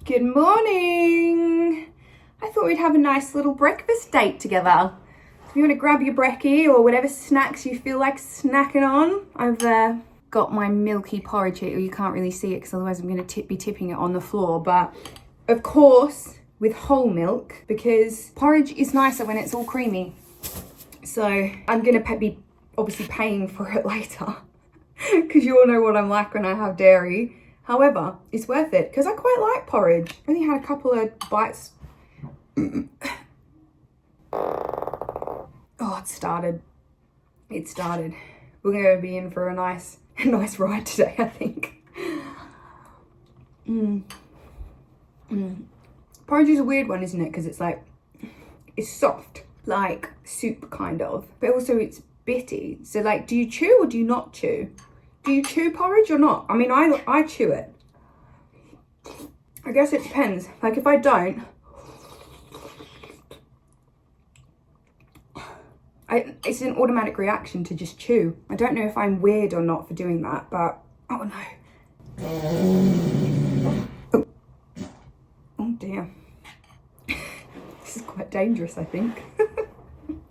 Good morning. I thought we'd have a nice little breakfast date together. If you want to grab your brekkie or whatever snacks you feel like snacking on. I've got my milky porridge here. You can't really see it because otherwise I'm going to be tipping it on the floor. But of course, with whole milk, because porridge is nicer when it's all creamy. So I'm going to be obviously paying for it later because you all know what I'm like when I have dairy. However, it's worth it because I quite like porridge. I only had a couple of bites. Oh, it started. We're going to be in for a nice ride today, I think. Porridge is a weird one, isn't it? Because it's like, it's soft, like soup kind of, but also it's bitty. So like, do you chew or do you not chew? Do you chew porridge or not? I mean, I chew it. I guess it depends. Like if I don't, it's an automatic reaction to just chew. I don't know if I'm weird or not for doing that, but oh no. Oh dear. This is quite dangerous, I think. And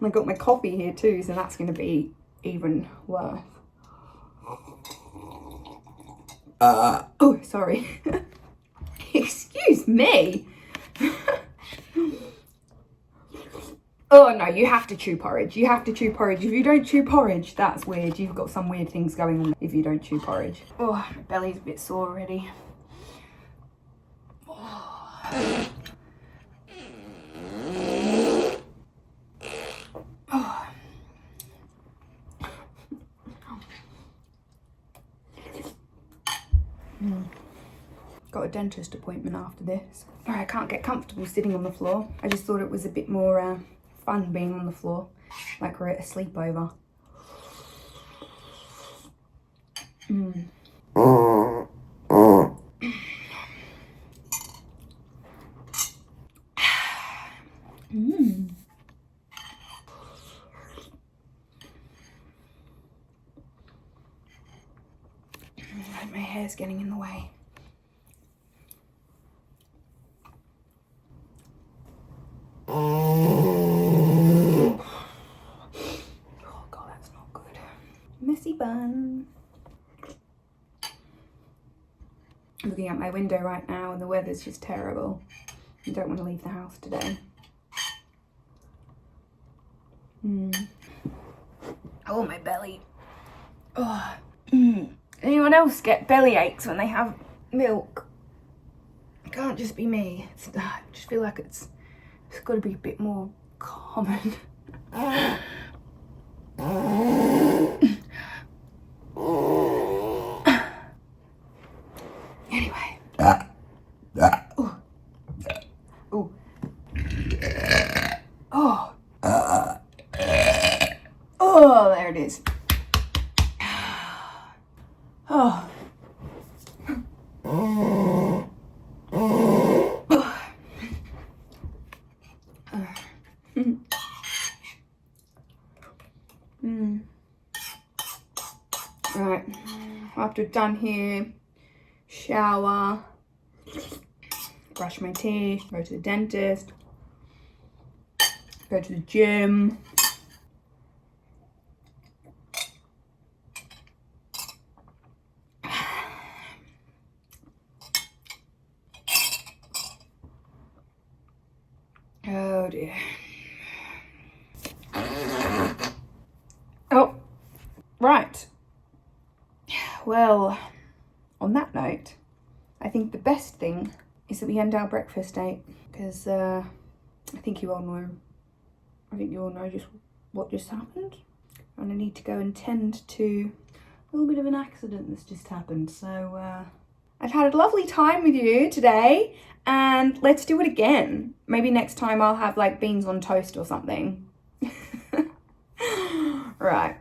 I got my coffee here too, so that's going to be even worse. Oh, sorry. Excuse me. Oh no, you have to chew porridge. You have to chew porridge. If you don't chew porridge, that's weird. You've got some weird things going on if you don't chew porridge. Oh, my belly's a bit sore already. Oh. Oh. Got a dentist appointment after this. I can't get comfortable sitting on the floor. I just thought it was a bit more fun being on the floor, like we're at a sleepover. My hair's getting in the way. Oh god, that's not good. Messy bun. I'm looking out my window right now and the weather's just terrible. I don't want to leave the house today. Oh, my belly. Oh. Anyone else get belly aches when they have milk? It can't just be me. I just feel like it's got to be a bit more common. Anyway. Oh. Oh. Oh, there it is. Oh. Right, after done here, shower, brush my teeth, go to the dentist, go to the gym. Oh dear. Oh, right. Well, on that note, I think the best thing is that we end our breakfast date because I think you all know just what just happened. And I need to go and tend to a little bit of an accident that's just happened. So I've had a lovely time with you today and let's do it again. Maybe next time I'll have like beans on toast or something. Right.